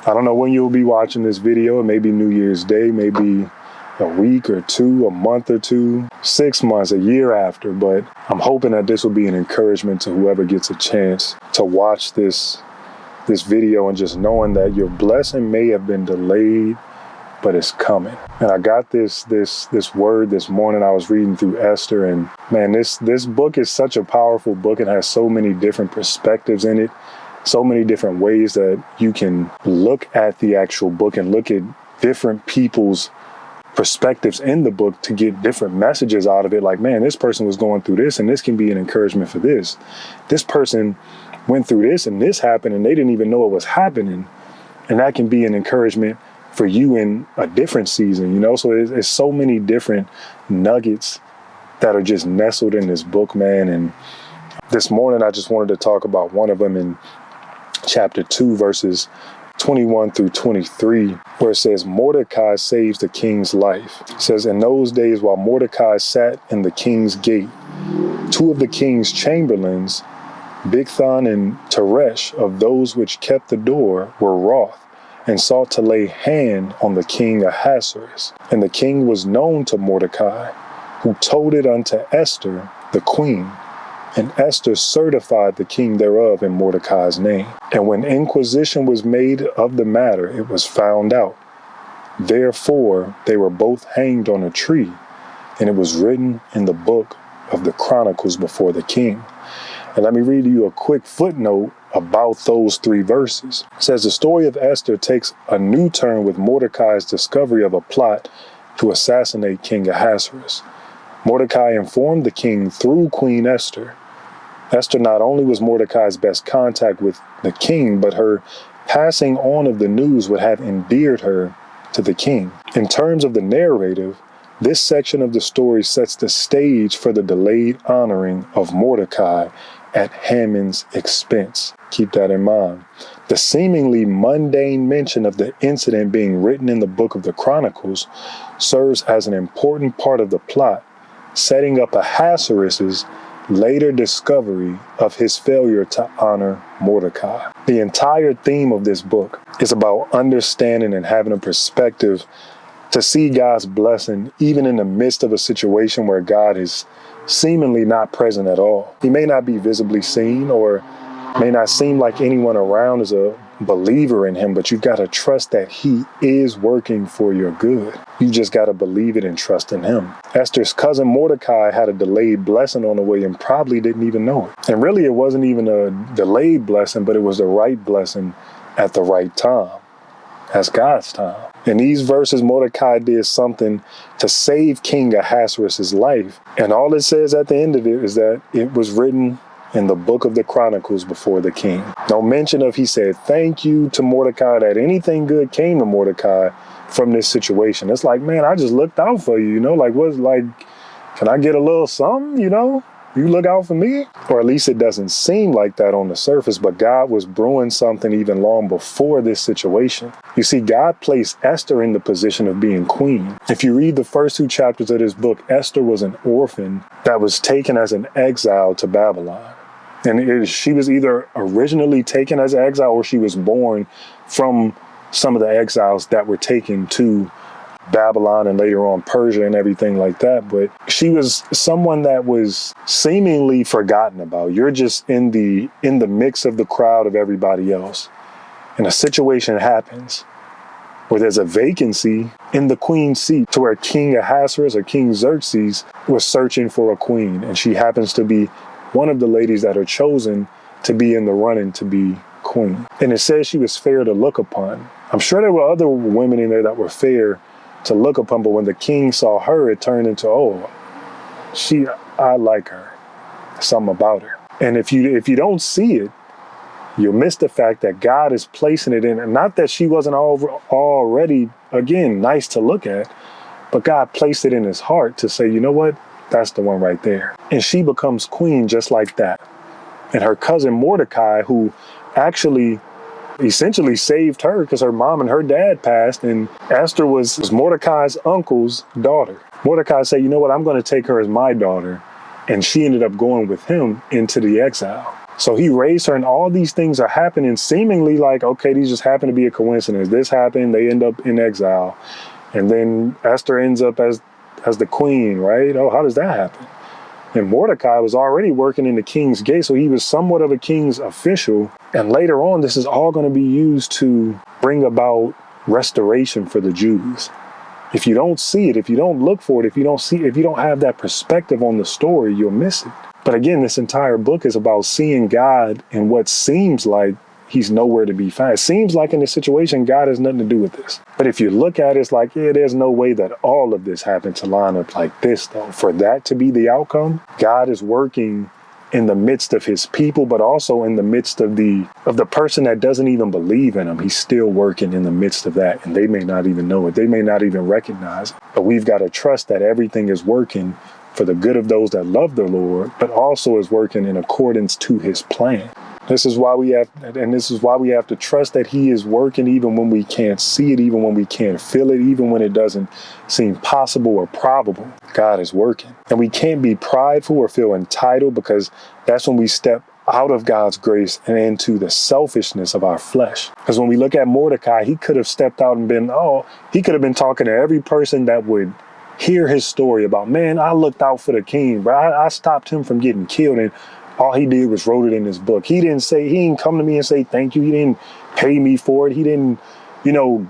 I don't know when you'll be watching this video. It may be New Year's Day, maybe a week or two, a month or two, 6 months, a year after. But I'm hoping that this will be an encouragement to whoever gets a chance to watch this video, and just knowing that your blessing may have been delayed, but it's coming. And I got this word this morning. I was reading through Esther, and man, this book is such a powerful book. It has so many different perspectives in it, so many different ways that you can look at the actual book and look at different people's perspectives in the book to get different messages out of it. Like, man, this person was going through this, and this can be an encouragement for this. This person went through this, and this happened, and they didn't even know it was happening. And that can be an encouragement for you in a different season, you know? So it's so many different nuggets that are just nestled in this book, man. And this morning, I just wanted to talk about one of them in chapter 2, verses 21 through 23, where it says, Mordecai saves the king's life. It says, in those days, while Mordecai sat in the king's gate, two of the king's chamberlains, Bigthan and Teresh, of those which kept the door, were wroth, and sought to lay hand on the king Ahasuerus. And the king was known to Mordecai, who told it unto Esther, the queen. And Esther certified the king thereof in Mordecai's name. And when inquisition was made of the matter, it was found out. Therefore they were both hanged on a tree, and it was written in the book of the Chronicles before the king. And let me read you a quick footnote about those 3 verses. It says, the story of Esther takes a new turn with Mordecai's discovery of a plot to assassinate King Ahasuerus. Mordecai informed the king through Queen Esther. Esther not only was Mordecai's best contact with the king, but her passing on of the news would have endeared her to the king. In terms of the narrative, this section of the story sets the stage for the delayed honoring of Mordecai at Haman's expense. Keep that in mind. The seemingly mundane mention of the incident being written in the book of the Chronicles serves as an important part of the plot, setting up Ahasuerus' later discovery of his failure to honor Mordecai. The entire theme of this book is about understanding and having a perspective to see God's blessing even in the midst of a situation where God is seemingly not present at all. He may not be visibly seen, or may not seem like anyone around is a believer in him, but you've got to trust that he is working for your good. You just got to believe it and trust in him. Esther's cousin Mordecai had a delayed blessing on the way and probably didn't even know it. And really, it wasn't even a delayed blessing, but it was the right blessing at the right time. That's God's time. In these verses, Mordecai did something to save King Ahasuerus' life. And all it says at the end of it is that it was written in the book of the Chronicles before the king. No mention of he said thank you to Mordecai, that anything good came to Mordecai from this situation. It's like, man, I just looked out for you, you know, like, what's like, can I get a little something, you know? You look out for me? Or at least it doesn't seem like that on the surface, but God was brewing something even long before this situation. You see, God placed Esther in the position of being queen. If you read the first 2 chapters of this book, Esther was an orphan that was taken as an exile to Babylon. And she was either originally taken as an exile, or she was born from some of the exiles that were taken to Babylon and later on Persia and everything like that. But she was someone that was seemingly forgotten about. You're just in the mix of the crowd of everybody else. And a situation happens where there's a vacancy in the queen's seat, to where King Ahasuerus or King Xerxes was searching for a queen. And she happens to be one of the ladies that are chosen to be in the running to be queen. And it says she was fair to look upon. I'm sure there were other women in there that were fair to look upon, but when the king saw her, it turned into, I like her. Something about her. And if you don't see it, you'll miss the fact that God is placing it in, and not that she wasn't already, again, nice to look at, but God placed it in his heart to say, you know what? That's the one right there. And she becomes queen just like that. And her cousin Mordecai, who actually essentially saved her because her mom and her dad passed, and Esther was Mordecai's uncle's daughter. Mordecai said, you know what, I'm going to take her as my daughter. And she ended up going with him into the exile. So he raised her, and all these things are happening seemingly like, okay, these just happen to be a coincidence. This happened, they end up in exile. And then Esther ends up as the queen, right? Oh, how does that happen? And Mordecai was already working in the king's gate, so he was somewhat of a king's official. And later on, this is all going to be used to bring about restoration for the Jews. If you don't see it, if you don't look for it, if you don't have that perspective on the story, you'll miss it. But again, this entire book is about seeing God in what seems like he's nowhere to be found. It seems like in this situation, God has nothing to do with this. But if you look at it, it's like, yeah, there's no way that all of this happened to line up like this, though. For that to be the outcome, God is working in the midst of his people, but also in the midst of the person that doesn't even believe in him. He's still working in the midst of that, and they may not even know it. They may not even recognize it. But we've got to trust that everything is working for the good of those that love the Lord, but also is working in accordance to his plan. This is why we have to trust that he is working even when we can't see it, even when we can't feel it, even when it doesn't seem possible or probable. God is working. And we can't be prideful or feel entitled, because that's when we step out of God's grace and into the selfishness of our flesh. Because when we look at Mordecai, he could have stepped out and he could have been talking to every person that would hear his story about, man, I looked out for the king, but I stopped him from getting killed. And all he did was wrote it in his book. He didn't come to me and say thank you. He didn't pay me for it. He didn't,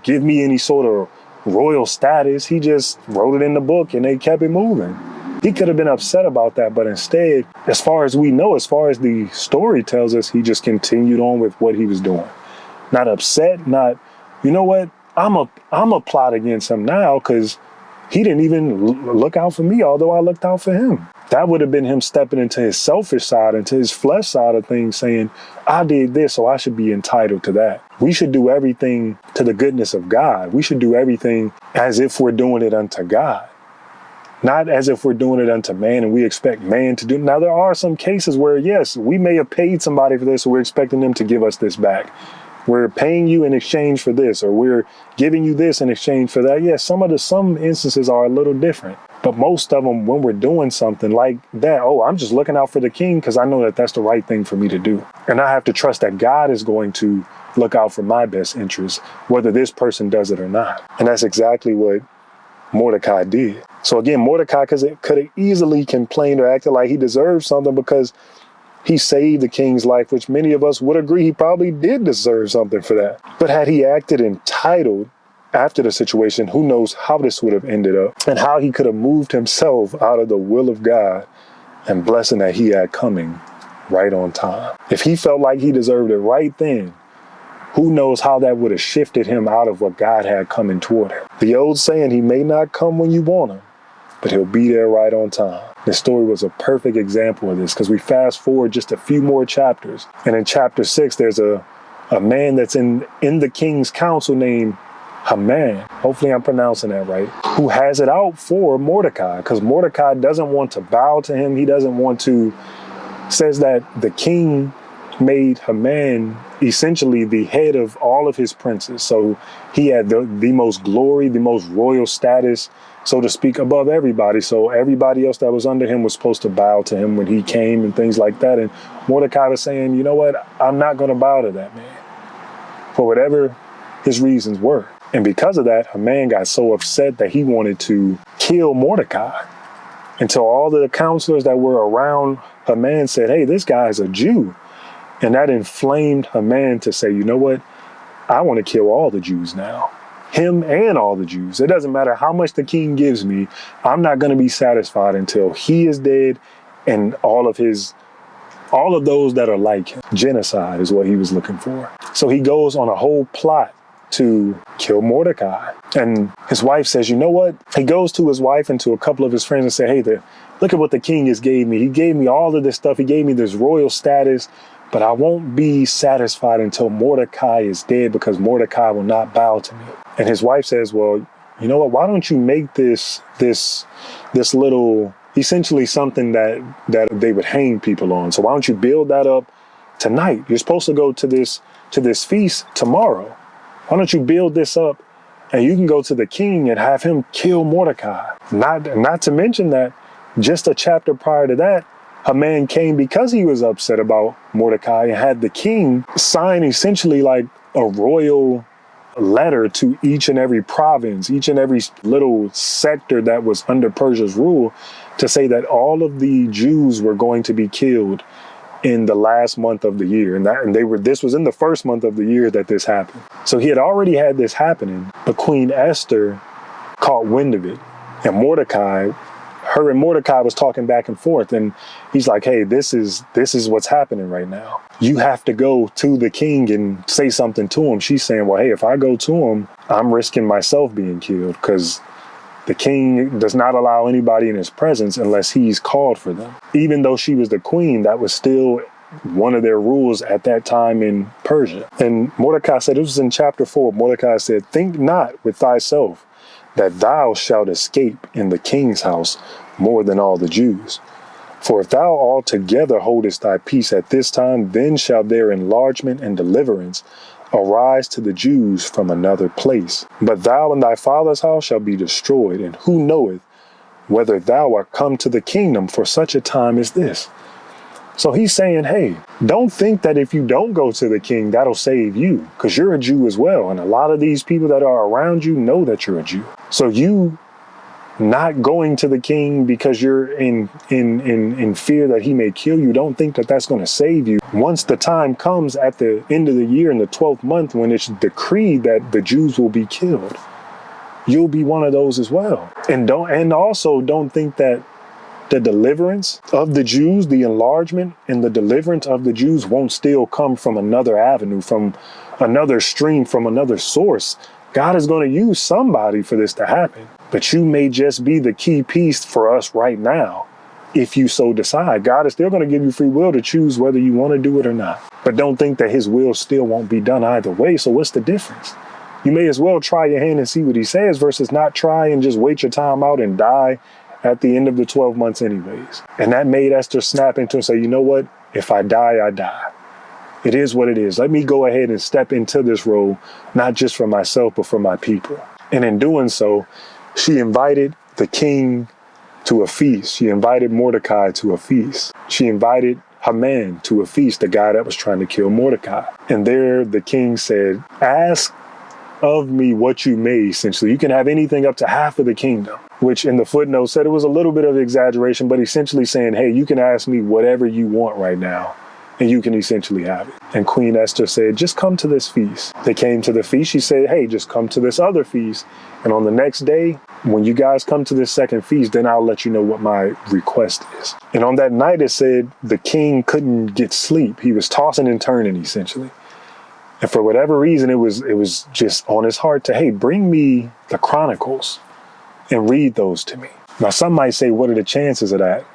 give me any sort of royal status. He just wrote it in the book and they kept it moving. He could have been upset about that, but instead, as far as we know, as far as the story tells us, he just continued on with what he was doing. Not upset, not, you know what, I'm a plot against him now because he didn't even look out for me, although I looked out for him. That would have been him stepping into his selfish side, into his flesh side of things, saying, I did this, so I should be entitled to that. We should do everything to the goodness of God. We should do everything as if we're doing it unto God, not as if we're doing it unto man and we expect man to do. Now, there are some cases where, yes, we may have paid somebody for this, so we're expecting them to give us this back. We're paying you in exchange for this, or we're giving you this in exchange for that. Yes, some instances are a little different. But most of them, when we're doing something like that, I'm just looking out for the king because I know that that's the right thing for me to do. And I have to trust that God is going to look out for my best interests, whether this person does it or not. And that's exactly what Mordecai did. So again, Mordecai could have easily complained or acted like he deserved something because he saved the king's life, which many of us would agree he probably did deserve something for that. But had he acted entitled after the situation, who knows how this would have ended up and how he could have moved himself out of the will of God and blessing that he had coming right on time. If he felt like he deserved it right then, who knows how that would have shifted him out of what God had coming toward him. The old saying, he may not come when you want him, but he'll be there right on time. This story was a perfect example of this because we fast forward just a few more chapters. And in chapter 6, there's a man that's in the king's council named Haman, hopefully I'm pronouncing that right, who has it out for Mordecai because Mordecai doesn't want to bow to him. He doesn't want to, says that the king made Haman essentially the head of all of his princes. So he had the most glory, the most royal status, so to speak, above everybody. So everybody else that was under him was supposed to bow to him when he came and things like that. And Mordecai was saying, you know what, I'm not going to bow to that man for whatever his reasons were. And because of that, Haman got so upset that he wanted to kill Mordecai until all of the counselors that were around Haman said, hey, this guy is a Jew. And that inflamed Haman to say, you know what? I want to kill all the Jews now. Him and all the Jews. It doesn't matter how much the king gives me. I'm not going to be satisfied until he is dead and all of those that are like him. Genocide is what he was looking for. So he goes on a whole plot to kill Mordecai. And his wife says, you know what? He goes to his wife and to a couple of his friends and say, hey, look at what the king has gave me. He gave me all of this stuff. He gave me this royal status, but I won't be satisfied until Mordecai is dead because Mordecai will not bow to me. And his wife says, well, you know what? Why don't you make this little, essentially something that they would hang people on. So why don't you build that up tonight? You're supposed to go to this feast tomorrow. Why don't you build this up and you can go to the king and have him kill Mordecai? Not to mention that just a chapter prior to that, Haman came because he was upset about Mordecai and had the king sign essentially like a royal letter to each and every province, each and every little sector that was under Persia's rule, to say that all of the Jews were going to be killed in the last month of the year. This was in the first month of the year that this happened. So he had already had this happening, but Queen Esther caught wind of it. And her and Mordecai was talking back and forth, and he's like, hey, this is what's happening right now. You have to go to the king and say something to him. She's saying, well, hey, if I go to him, I'm risking myself being killed, because the king does not allow anybody in his presence unless he's called for them. Even though she was the queen, that was still one of their rules at that time in Persia. And Mordecai said, it was in chapter 4, Mordecai said, think not with thyself that thou shalt escape in the king's house more than all the Jews. For if thou altogether holdest thy peace at this time, then shall their enlargement and deliverance arise to the Jews from another place. But thou and thy father's house shall be destroyed, and who knoweth whether thou art come to the kingdom for such a time as this? So he's saying, hey, don't think that if you don't go to the king, that'll save you, because you're a Jew as well. And a lot of these people that are around you know that you're a Jew. So you not going to the king because you're in fear that he may kill you, don't think that that's going to save you. Once the time comes at the end of the year in the 12th month, when it's decreed that the Jews will be killed, you'll be one of those as well. And also don't think that the deliverance of the Jews, the enlargement and the deliverance of the Jews won't still come from another avenue, from another stream, from another source. God is going to use somebody for this to happen. But you may just be the key piece for us right now, if you so decide. God is still going to give you free will to choose whether you want to do it or not. But don't think that his will still won't be done either way. So what's the difference? You may as well try your hand and see what he says versus not try and just wait your time out and die at the end of the 12 months anyways. And that made Esther snap into and say, you know what? If I die, I die. It is what it is. Let me go ahead and step into this role, not just for myself, but for my people. And in doing so, she invited the king to a feast. She invited Mordecai to a feast. She invited Haman to a feast, the guy that was trying to kill Mordecai. And there the king said, ask of me what you may, essentially. You can have anything up to half of the kingdom, which in the footnote said it was a little bit of exaggeration, but essentially saying, hey, you can ask me whatever you want right now, and you can essentially have it. And Queen Esther said, just come to this feast. They came to the feast. She said, hey, just come to this other feast. And on the next day, when you guys come to this second feast, then I'll let you know what my request is. And on that night, it said the king couldn't get sleep. He was tossing and turning, essentially. And for whatever reason, it was just on his heart to, hey, bring me the Chronicles and read those to me. Now, some might say, what are the chances of that?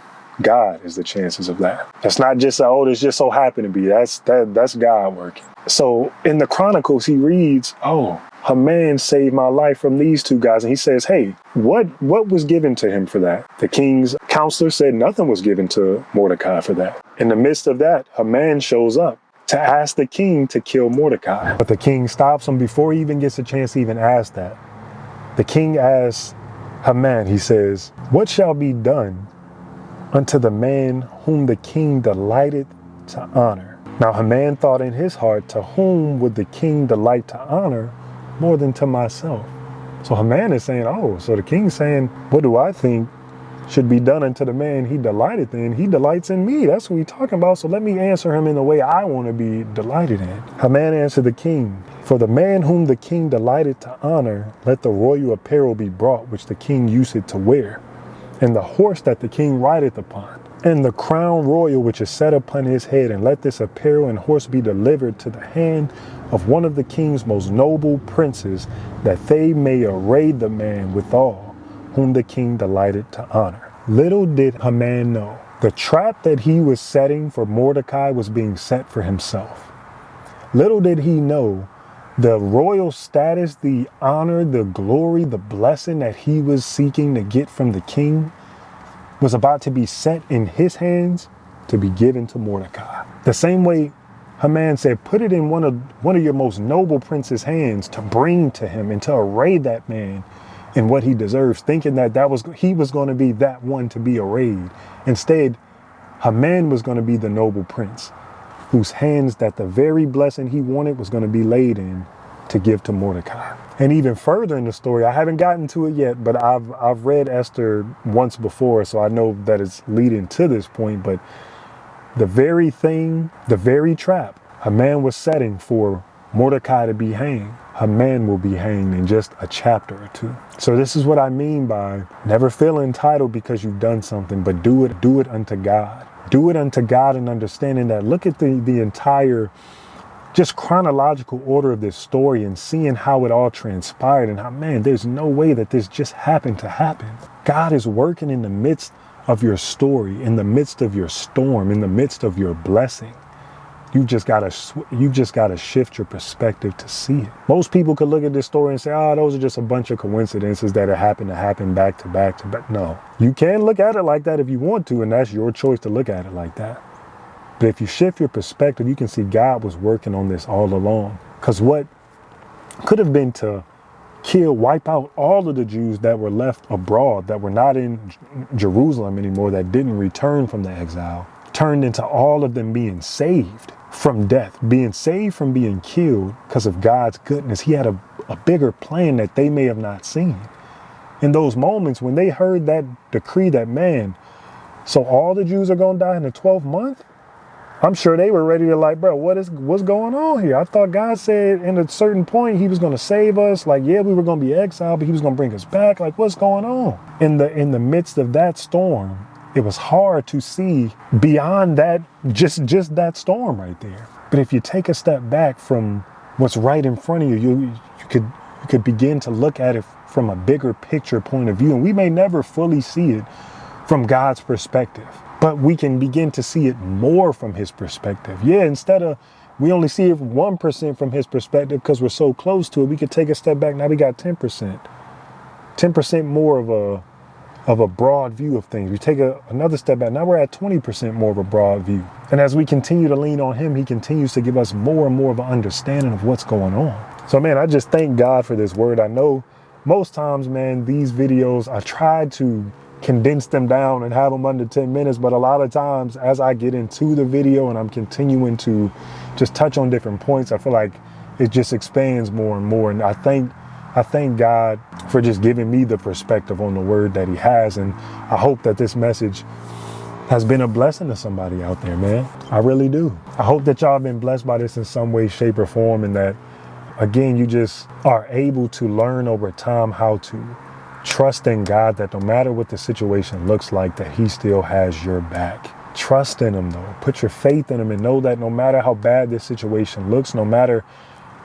God is the chances of that. That's not just, oh, this just so happened to be. That's God working. So in the Chronicles, he reads, oh, Haman saved my life from these two guys. And he says, hey, what was given to him for that? The king's counselor said nothing was given to Mordecai for that. In the midst of that, Haman shows up to ask the king to kill Mordecai. But the king stops him before he even gets a chance to even ask that. The king asks Haman, he says, what shall be done unto the man whom the king delighted to honor? Now Haman thought in his heart, to whom would the king delight to honor more than to myself? So Haman is saying, oh, so the king's saying, what do I think should be done unto the man he delighted in? He delights in me. That's what he's talking about. So let me answer him in the way I want to be delighted in. Haman answered the king, for the man whom the king delighted to honor, let the royal apparel be brought, which the king used to wear, and the horse that the king rideth upon, and the crown royal which is set upon his head, and let this apparel and horse be delivered to the hand of one of the king's most noble princes, that they may array the man withal, whom the king delighted to honor. Little did Haman know, the trap that he was setting for Mordecai was being set for himself. Little did he know the royal status, the honor, the glory, the blessing that he was seeking to get from the king was about to be set in his hands to be given to Mordecai. The same way Haman said, put it in one of your most noble prince's hands to bring to him and to array that man in what he deserves, thinking that he was going to be that one to be arrayed. Instead, Haman was going to be the noble prince, whose hands that the very blessing he wanted was going to be laid in to give to Mordecai. And even further in the story, I haven't gotten to it yet, but I've read Esther once before, so I know that it's leading to this point. But the very thing, the very trap Haman was setting for Mordecai to be hanged, Haman will be hanged in just a chapter or two. So this is what I mean by never feel entitled because you've done something, but do it unto God. Do it unto God, and understanding that, look at the entire just chronological order of this story and seeing how it all transpired and how, man, there's no way that this just happened to happen. God is working in the midst of your story, in the midst of your storm, in the midst of your blessing. You've just got to shift your perspective to see it. Most people could look at this story and say, oh, those are just a bunch of coincidences that happened to happen back to back to back. No, you can look at it like that if you want to, and that's your choice to look at it like that. But if you shift your perspective, you can see God was working on this all along. Because what could have been to wipe out all of the Jews that were left abroad, that were not in Jerusalem anymore, that didn't return from the exile, turned into all of them being saved from death, being saved from being killed because of God's goodness. He had a bigger plan that they may have not seen. In those moments when they heard that decree that, man, so all the Jews are going to die in the 12th month? I'm sure they were ready to like, bro, what's going on here? I thought God said in a certain point he was going to save us. Like, yeah, we were going to be exiled, but he was going to bring us back. Like, what's going on? In the midst of that storm, it was hard to see beyond that, just that storm right there. But if you take a step back from what's right in front of you, you could begin to look at it from a bigger picture point of view. And we may never fully see it from God's perspective, but we can begin to see it more from his perspective. Yeah, instead of we only see it 1% from his perspective because we're so close to it, we could take a step back. Now we got 10%. 10% more of a broad view of things. We take another step back. Now we're at 20% more of a broad view. And as we continue to lean on him, he continues to give us more and more of an understanding of what's going on. So, man, I just thank God for this word. I know most times, man, these videos, I try to condense them down and have them under 10 minutes. But a lot of times as I get into the video and I'm continuing to just touch on different points, I feel like it just expands more and more. And I thank God for just giving me the perspective on the word that he has. And I hope that this message has been a blessing to somebody out there, man. I really do. I hope that y'all have been blessed by this in some way, shape, or form, and that, again, you just are able to learn over time how to trust in God, that no matter what the situation looks like, that he still has your back. Trust in him, though. Put your faith in him and know that no matter how bad this situation looks, no matter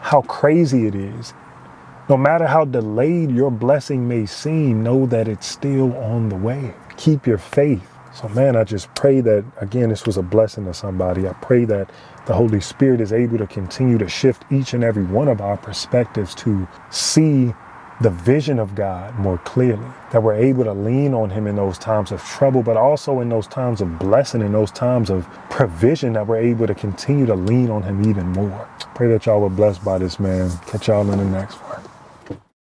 how crazy it is, no matter how delayed your blessing may seem, know that it's still on the way. Keep your faith. So, man, I just pray that, again, this was a blessing to somebody. I pray that the Holy Spirit is able to continue to shift each and every one of our perspectives to see the vision of God more clearly, that we're able to lean on him in those times of trouble, but also in those times of blessing, in those times of provision, that we're able to continue to lean on him even more. Pray that y'all were blessed by this, man. Catch y'all in the next one.